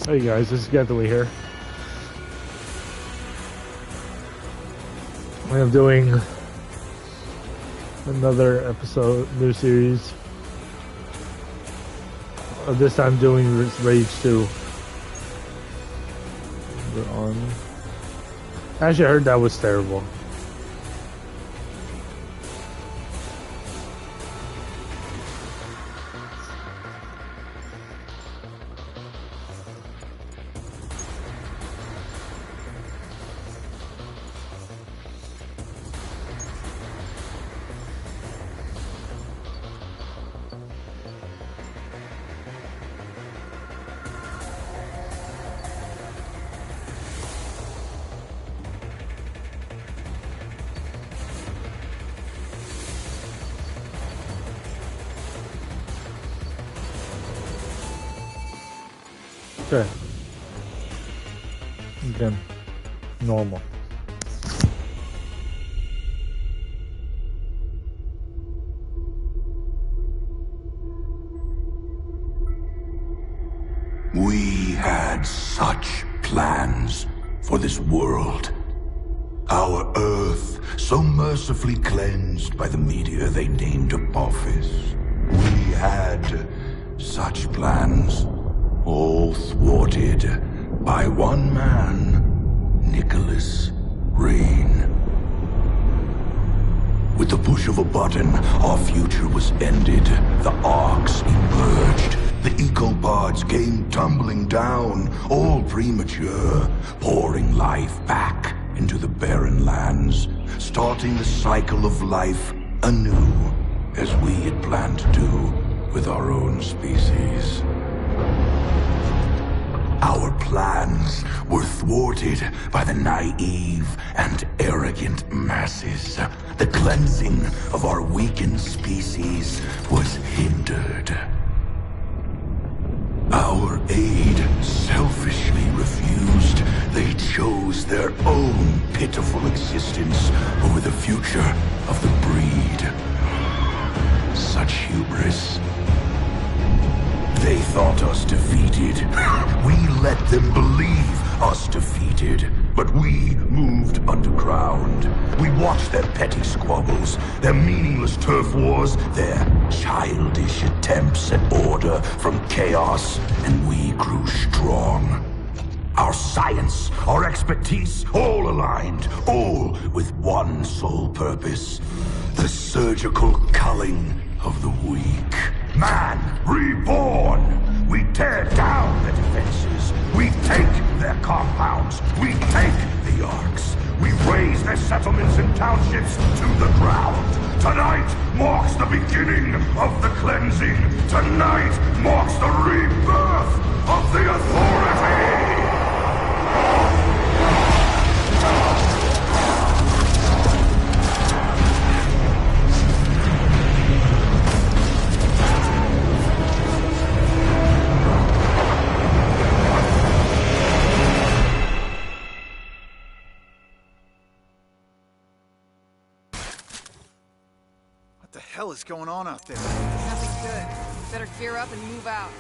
Hey guys, this is Getaway here. I'm doing another episode, new series. This time doing Rage 2. We're on. Actually, I heard that was terrible. Okay. Again, normal. We had such plans for this world. Our Earth, so mercifully cleansed by the meteor they named Apophis. We had such plans. All thwarted by one man, Nicholas Rain. With the push of a button, our future was ended. The arcs emerged. The ecopods came tumbling down, all premature, pouring life back into the barren lands, starting the cycle of life anew, as we had planned to do with our own species. Our plans were thwarted by the naive and arrogant masses. The cleansing of our weakened species was hindered. Our aid selfishly refused. They chose their own pitiful existence over the future of the breed. Such hubris. They thought us defeated. We let them believe us defeated. But we moved underground. We watched their petty squabbles, their meaningless turf wars, their childish attempts at order from chaos, and we grew strong. Our science, our expertise, all aligned, all with one sole purpose. The surgical culling of the weak. Man reborn! We tear down their defenses. We take their compounds. We take the arcs. We raise their settlements and townships to the ground. Tonight marks the beginning of the cleansing. Tonight marks the rebirth of the Authority! What the hell is going on out there? Nothing good. Better gear up and move out.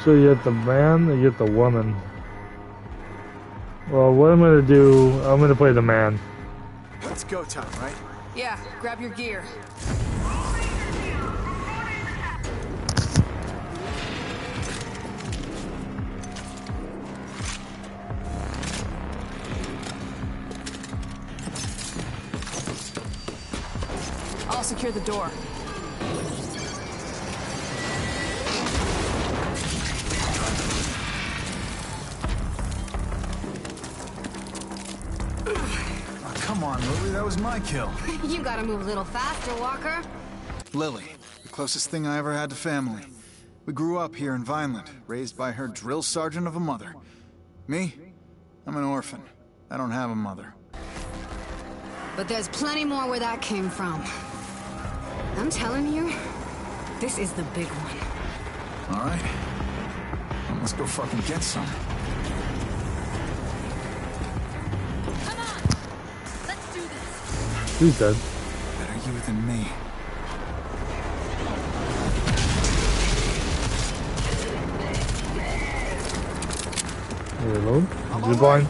So you get the man, you get the woman. Well, what I'm gonna do, I'm gonna play the man. It's go time, right? Yeah, grab your gear. I'll secure the door. Oh, come on, Lily, that was my kill. You gotta move a little faster, Walker. Lily, the closest thing I ever had to family. We grew up here in Vineland, raised by her drill sergeant of a mother. Me? I'm an orphan. I don't have a mother. But there's plenty more where that came from. I'm telling you, this is the big one. All right. Well, let's go fucking get some. Come on! Let's do this! Who's dead? Better you than me. Reload. Zip line.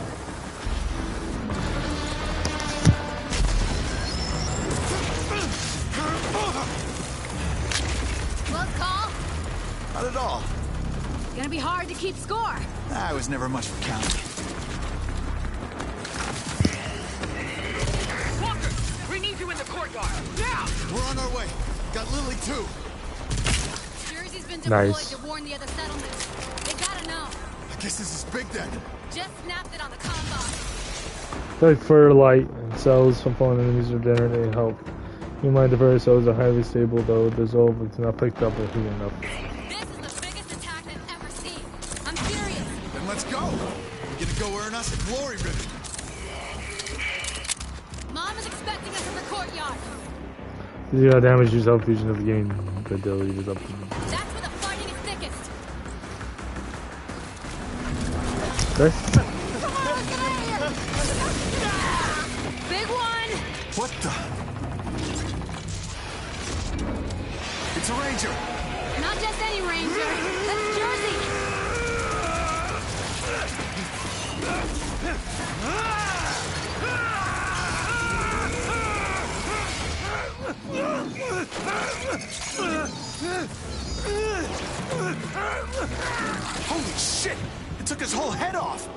Close call. Not at all. Gonna be hard to keep score. I was never much for counting. Walker, we need you in the courtyard. Now! We're on our way. Got Lily too. Jersey's been deployed Nice. to warn the other settlements. They gotta know. I guess this is big then. Just snapped it on the comm box. Like for light and cells from fallen enemies are generating help. You mind the various cells are highly stable though dissolve it's not picked up or heat enough. This is the biggest attack I've ever seen. I'm serious. Then let's go. We're gonna go earn us a glory ribbon. Mom is expecting us in the courtyard. You got damage use health fusion of the game. Good ability is up. That's where the fighting is thickest. Okay. Big one. What the? It's a ranger. Not just any ranger. That's Jersey. Holy shit! It took his whole head off.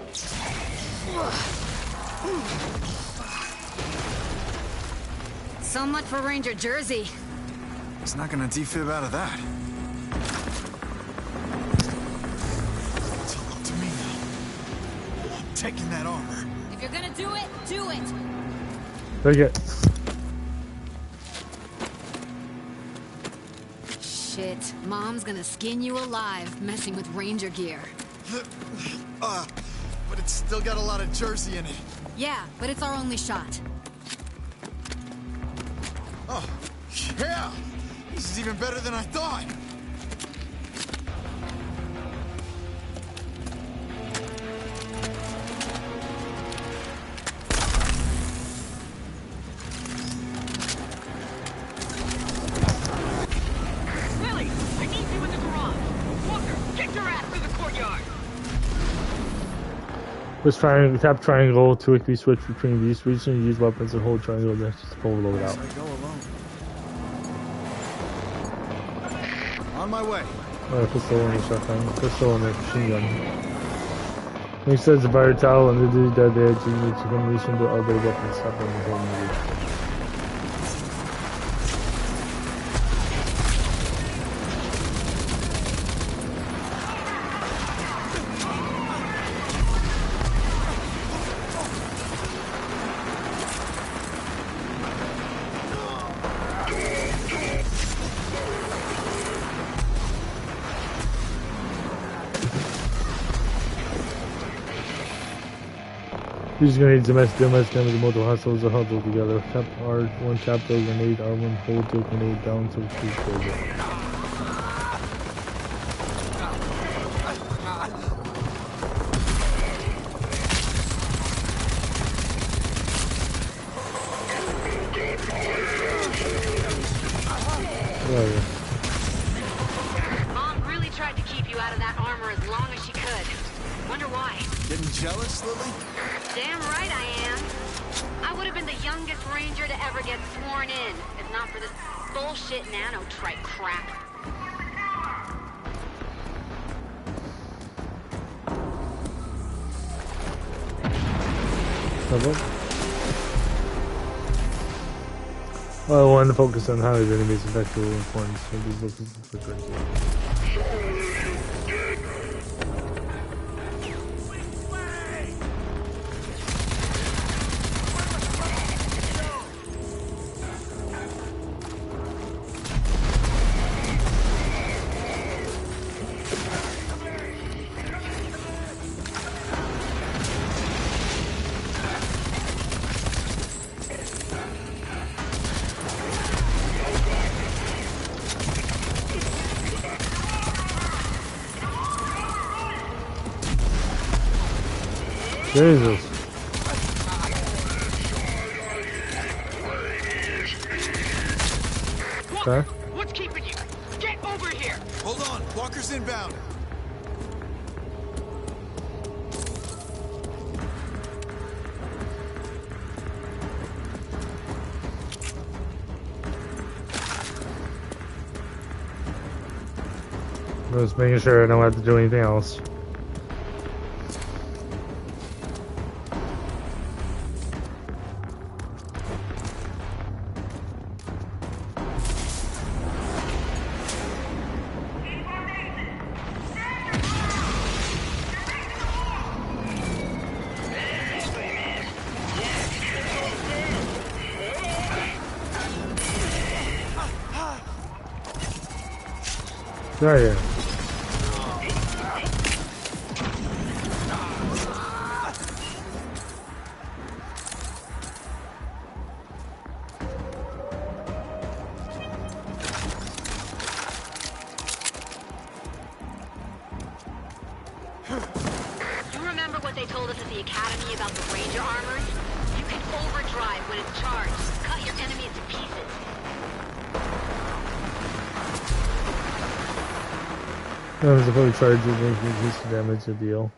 So much for Ranger Jersey. He's not gonna defib out of that. It's all up to me now. I'm taking that armor. If you're gonna do it, do it. Take it. Shit, Mom's gonna skin you alive messing with Ranger gear. But it's still got a lot of Jersey in it. Yeah, but it's our only shot. Oh, yeah! This is even better than I thought. Lily, I need you in the garage. Walker, get your ass to the courtyard. Press triangle, tap triangle to quickly switch between these regions. Use weapons and hold triangle then just pull load out. I go alone. On my way. Pistol and a shotgun. Pistol and a machine gun. He says the fire towel and the dude that they had to use a combination to other weapons stop on the whole movie. He's gonna need domestic damage multiple hostiles are huddled together. Tap R1 tap the grenade, R1 hold the grenade down to choose trigger. Mom really tried to keep you out of that armor as long as she could. Wonder why. Getting jealous, Lily? Damn right I am. I would have been the youngest ranger to ever get sworn in, if not for this bullshit nanotrite crap. Well, I wanted to focus on how his enemies effectual importance. So he's looking for Jersey. Jesus. Walker, Okay. what's keeping you? Get over here. Hold on. Walker's inbound. Just making sure I don't have to do anything else. There you go. You remember what they told us at the academy about the Ranger armors? You can overdrive when it's charged. Cut your enemies to pieces. No, it's a fully charged, it makes reduce damage a deal.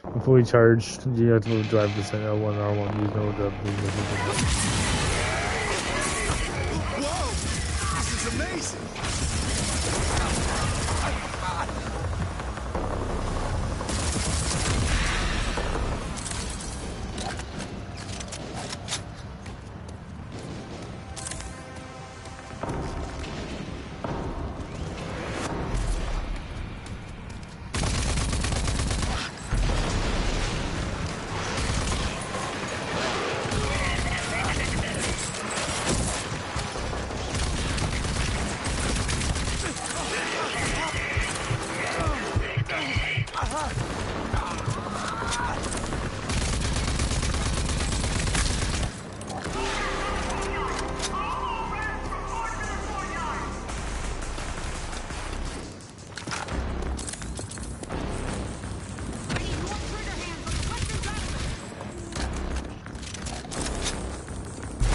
When fully charged, you have to drive this in L1 R1, use no drive. Whoa! This is amazing!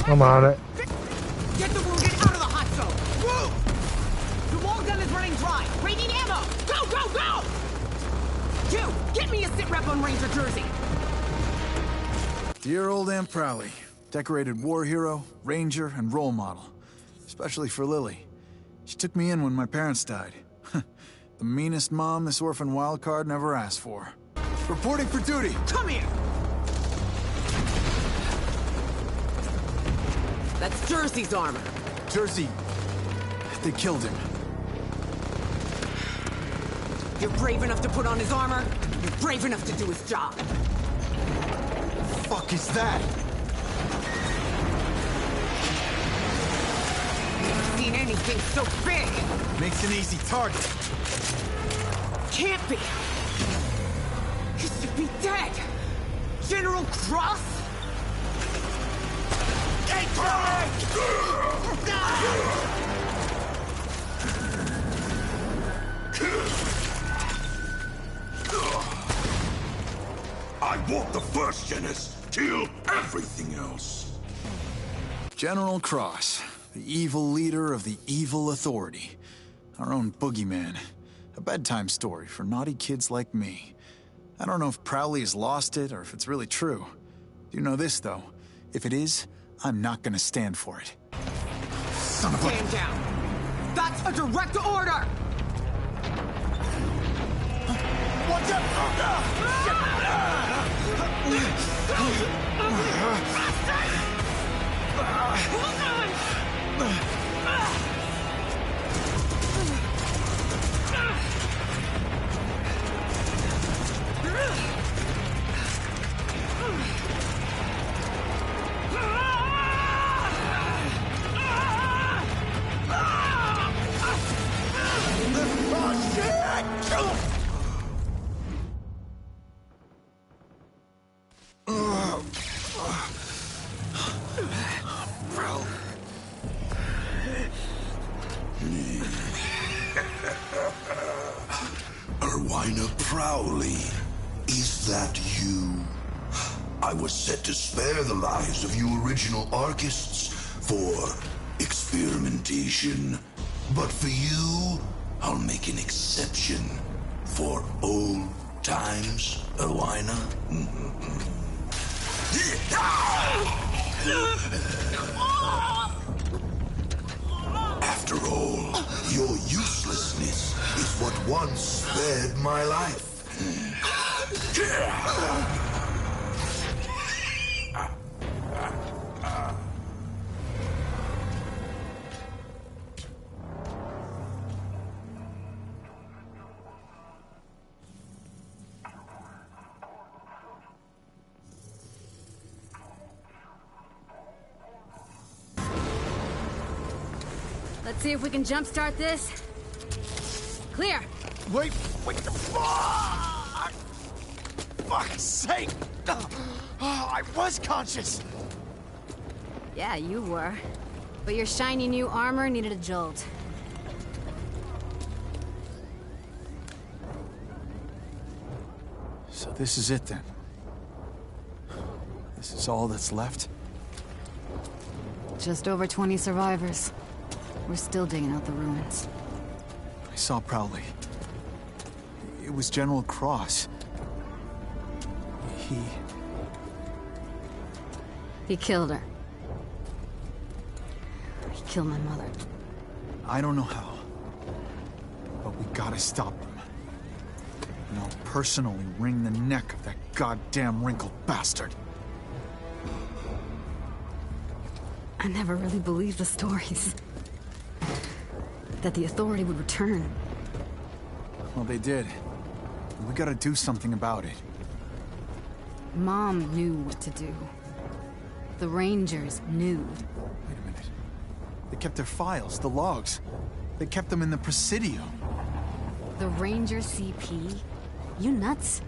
I'm on it. Get the wounded out of the hot zone! Move! The wall gun is running dry! We need ammo! Go, go, go! You, get me a sit rep on Ranger Jersey! Dear old Aunt Prowley. Decorated war hero, ranger, and role model. Especially for Lily. She took me in when my parents died. The meanest mom this orphan wildcard never asked for. Reporting for duty! Come here! That's Jersey's armor. Jersey... they killed him. You're brave enough to put on his armor, you're brave enough to do his job. Fuck is that? Never seen anything so big! Makes an easy target. Can't be! He should be dead! General Cross? I want the first Genis. Kill everything else. General Cross, the evil leader of the evil authority. Our own boogeyman. A bedtime story for naughty kids like me. I don't know if Prowley has lost it or if it's really true. You know this, though. If it is, I'm not gonna stand for it. Son of a... Stand down! That's a direct order! Watch out! Erwina Prowley, is that you? I was set to spare the lives of you original Archists for experimentation. But for you, I'll make an exception. For old times, Erwina. After all, your uselessness is what once spared my life. Let's see if we can jumpstart this. Clear. Wait, fuck! Fuck's sake! Oh, I was conscious! Yeah, you were. But your shiny new armor needed a jolt. So this is it then? This is all that's left? Just over 20 survivors. We're still digging out the ruins. I saw Prowley. It was General Cross. He killed her. He killed my mother. I don't know how. But we gotta stop them. And I'll personally wring the neck of that goddamn wrinkled bastard. I never really believed the stories. That the Authority would return. Well, they did. We gotta do something about it. Mom knew what to do. The Rangers knew. Wait a minute. They kept their files, the logs. They kept them in the Presidio. The Ranger CP? You nuts?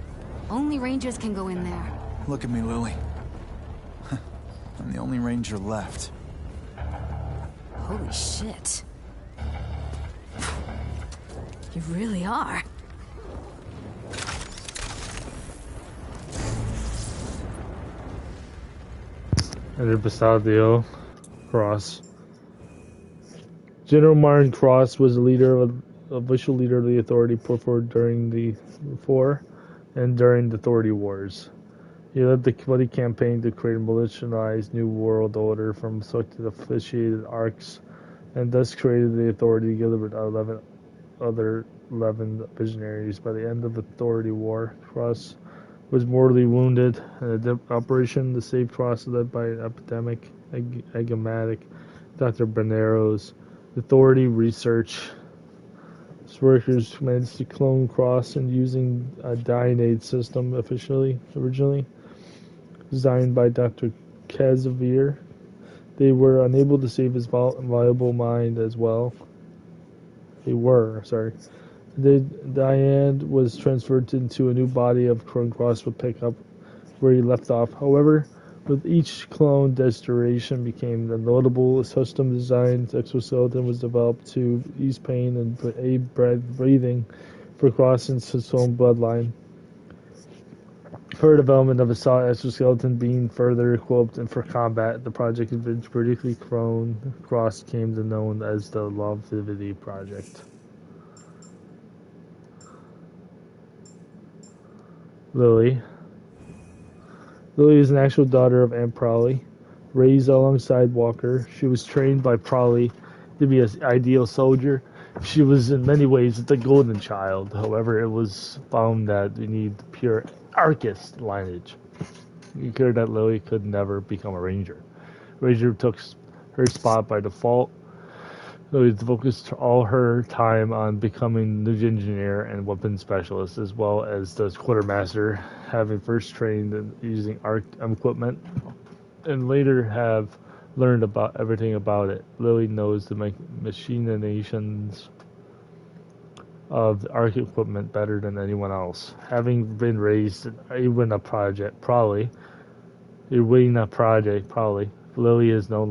Only Rangers can go in there. Look at me, Lily. I'm the only Ranger left. Holy shit. You really are. Enter Basadio Cross. General Martin Cross was the official leader of the Authority put forward during the War and during the Authority Wars. He led the bloody campaign to create a militarized new world order from selected affiliated arcs, and thus created the Authority together with 11 visionaries. By the end of the Authority War, Cross was mortally wounded in an operation to save Cross led by an epidemic enigmatic Dr. Berneros. The Authority research workers managed to clone Cross and using a Dynade system originally designed by Dr. Casimir. They were unable to save his viable mind as well. The Dynade was transferred into a new body of Cross would pick up where he left off. However, with each clone, destination became a notable custom-designed exoskeleton was developed to ease pain and aid breathing for Cross and his own bloodline. For development of a solid exoskeleton being further equipped and for combat, the project has been critically Cross came to known as the Longevity Project. Lily is an actual daughter of Aunt Prowley. Raised alongside Walker, she was trained by Prowley to be an ideal soldier. She was in many ways the golden child. However, it was found that we need pure Arcist lineage. It occurred that Lily could never become a Ranger. Ranger took her spot by default. Lily focused all her time on becoming the engineer and weapons specialist, as well as the quartermaster, having first trained in using ARC equipment, and later have learned about everything about it. Lily knows the machinations of the ARC equipment better than anyone else. Having been raised in a project, Prowley, Lily is no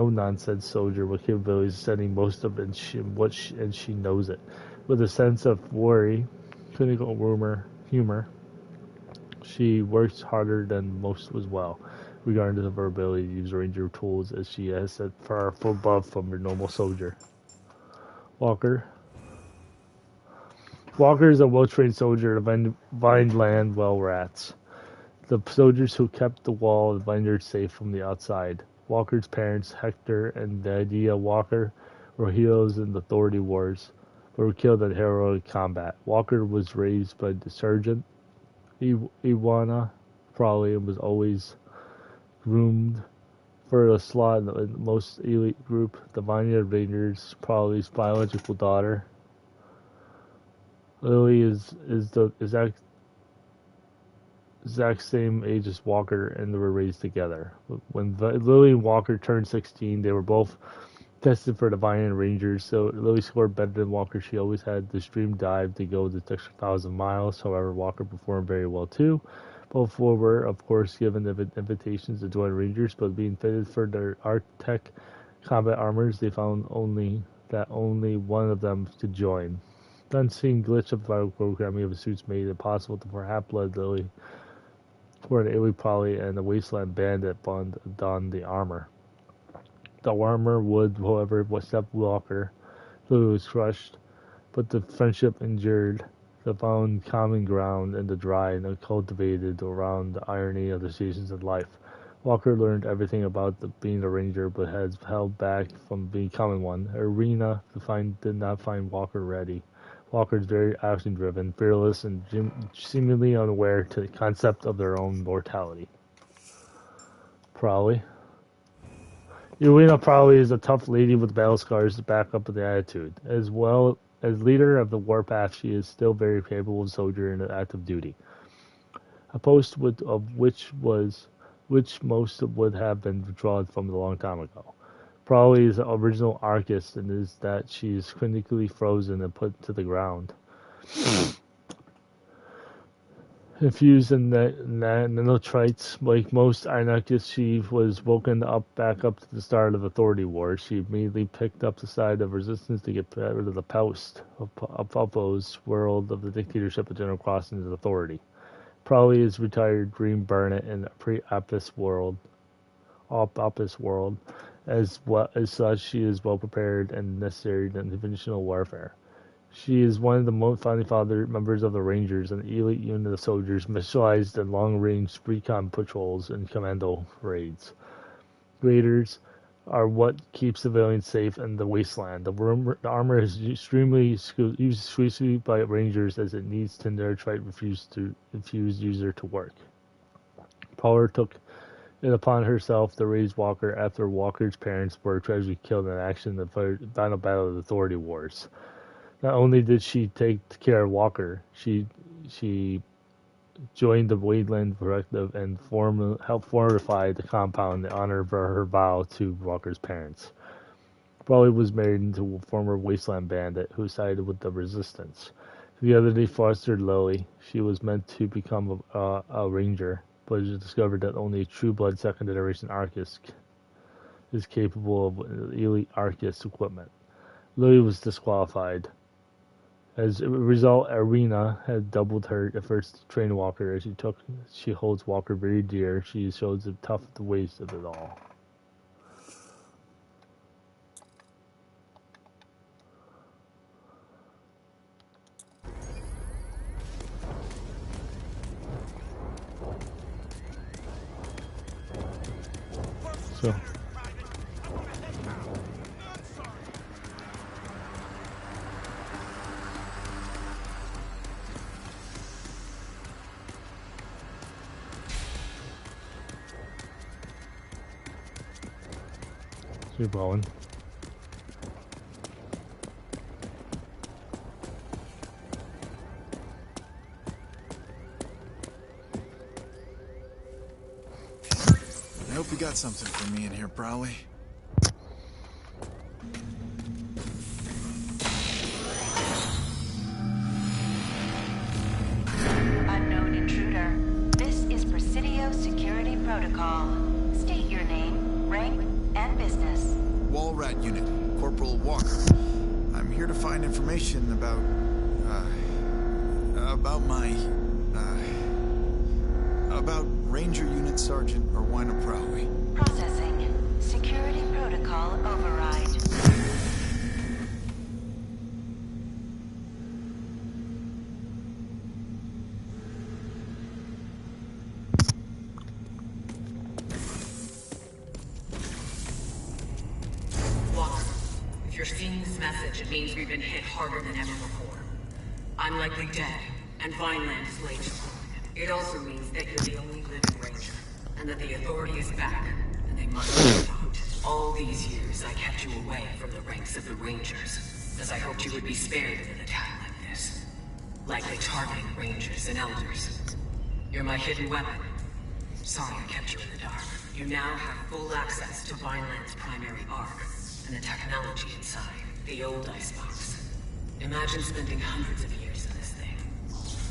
nonsense soldier with capabilities setting most of it, and she knows it. With a sense of worry, clinical humor, she works harder than most as well, regardless of her ability to use Ranger tools, as she has set far above from her normal soldier. Walker is a well-trained soldier of Vineland Well Rats. The soldiers who kept the wall of the vineyard safe from the outside. Walker's parents, Hector and Nadia Walker, were heroes in the Authority Wars. but were killed in heroic combat. Walker was raised by the Sergeant Iwana Frawley and was always groomed for a slot in the most elite group, the Vineyard Rangers, Frawley's biological daughter. Lily is the exact same age as Walker, and they were raised together. When Lily and Walker turned 16, they were both tested for the Vineyard Rangers, so Lily scored better than Walker. She always had this dream dive to go the extra 1,000 miles. However, Walker performed very well too. Both were, of course, given invitations to join Rangers, but being fitted for their Arctech combat armors, they found only one of them could join. The unseen glitch of the vital programming of the suits made it possible for half-blood Lily, for an Ailey Polly, and the Wasteland Bandit don the armor. The armor would, however, accept Walker. Lily was crushed, but the friendship endured. They found common ground in the dry and cultivated around the irony of the seasons of life. Walker learned everything about being a ranger, but has held back from becoming one. Irina did not find Walker ready. Walker is very action-driven, fearless, and seemingly unaware to the concept of their own mortality. Probably. Irina probably is a tough lady with battle scars to back up the attitude. As well as leader of the Warpath, she is still very capable soldier in active duty. A post which most would have been withdrawn from a long time ago. Probably is the original Arcus, and is that she is clinically frozen and put to the ground. Infused in nanotrites, like most Arcus, she was woken back up to the start of Authority Wars. She immediately picked up the side of resistance to get rid of the Post of Popo's world of the dictatorship of General Crossing's authority. Probably is retired Green Burnett in a pre-Opus world. As such, she is well prepared and necessary in conventional warfare. She is one of the most founding members of the Rangers, an elite unit of soldiers specialized in long-range recon patrols and commando raids. Raiders are what keeps civilians safe in the wasteland. The armor is extremely used exclusively by Rangers, as it needs nanotrite infused user to work. Power took it upon herself to raise Walker after Walker's parents were tragically killed in action in the final battle of the Authority Wars. Not only did she take care of Walker, she joined the Wasteland Directive and helped fortify the compound in honor of her vow to Walker's parents. Probably was married to a former Wasteland bandit who sided with the Resistance. Together they fostered Lily. She was meant to become a ranger, but it was discovered that only a true-blood second-generation Arcus is capable of elite Arcus equipment. Lily was disqualified. As a result, Irina had doubled her efforts to train Walker. As she holds Walker very dear. She shows the tough ways of it all. So. Keep going. I hope you got something for me in here, Prowley. Unknown intruder. This is Presidio Security Protocol. State your name, rank, and business. Walrat Unit, Corporal Walker. I'm here to find information about Ranger Unit Sergeant Irwina Prowley. Processing. Security Protocol override. Walker, If you're seeing this message, it means we've been hit harder than ever before. I'm likely dead, and Vineland is laid to ruin. It also means that you're the only living Ranger, and that the Authority is back, and they must be stopped. All these years, I kept you away from the ranks of the Rangers, as I hoped you would be spared in an attack like this. Likely targeting Rangers and Elders. You're my hidden weapon. Sorry I kept you in the dark. You now have full access to Vineland's primary arc, and the technology inside, the old icebox. Imagine spending hundreds of years in this thing.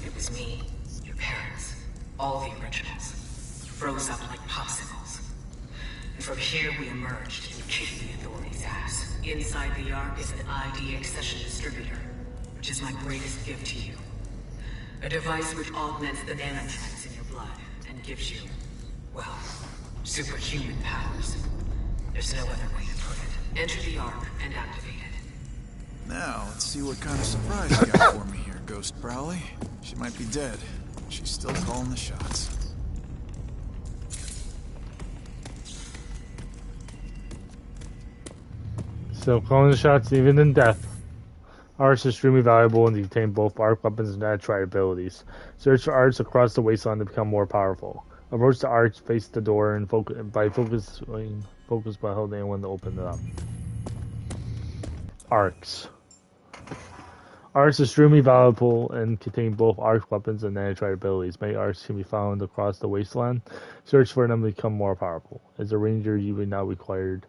It was me, your parents, all the originals, froze up like popsicles. And from here we emerged and kicked the Authority's ass. Inside the arc is an ID accession distributor, which is my greatest gift to you. A device which augments the nanotrends in your blood and gives you, well, superhuman powers. There's no other way to put it. Enter the arc and activate it. Now, let's see what kind of surprise you got for me here, Ghost Prowley. She might be dead, but she's still calling the shots. Still calling the shots even in death. Arts is extremely valuable and they contain both arc weapons and nanotrite abilities. Search for arts across the wasteland to become more powerful. Approach the arts, face the door, and focus by holding L1 to open it up. Arcs. Arcs are extremely valuable and contain both arc weapons and nanotrite abilities. Many arcs can be found across the wasteland. Search for them to become more powerful. As a ranger, you will not required.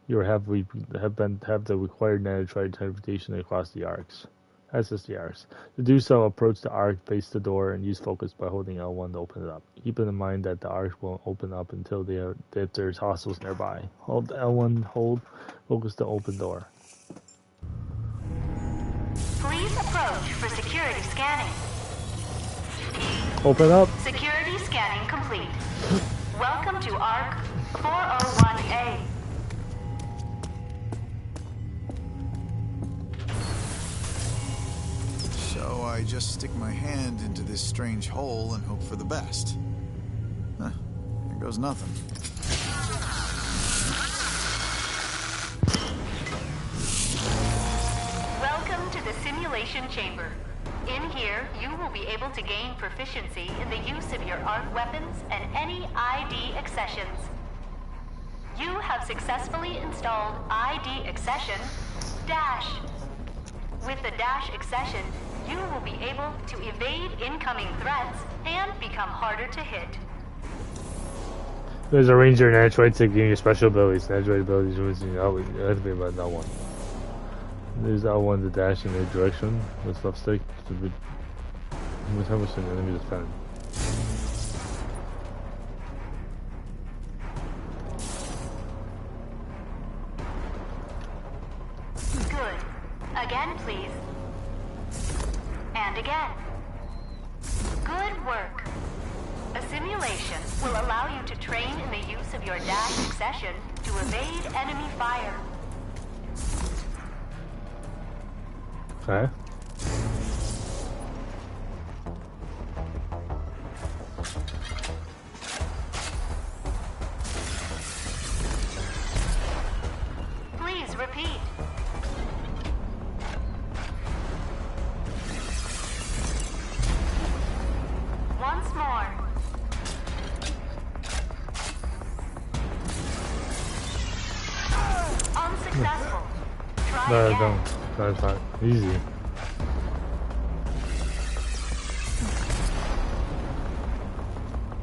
You have the required nanotrite transportation across the arcs. Access the arcs. To do so, approach the arc, face the door, and use focus by holding L1 to open it up. Keep in mind that the arc won't open up until if there's hostiles nearby. Hold L1, focus to open door. Please approach for security scanning. Open up. Security scanning complete. Welcome to ARC 401A. So I just stick my hand into this strange hole and hope for the best. Huh. There goes nothing. Welcome to the simulation chamber. In here, you will be able to gain proficiency in the use of your arc weapons and any ID accessions. You have successfully installed ID accession Dash. With the Dash accession, you will be able to evade incoming threats and become harder to hit. There's a ranger and nanotrite to gain your special abilities. Nanotrite abilities using about L1. There's L1 to dash in their direction with left stick to be with how much an enemy defend. Good. Again, please. And again. Good work. A simulation will allow you to train in the use of your dash accession to evade enemy fire. Okay. Please repeat. Once more. Unsuccessful. Try No, again. don't. That's not easy.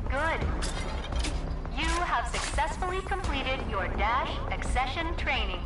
Good. You have successfully completed your dash accession training.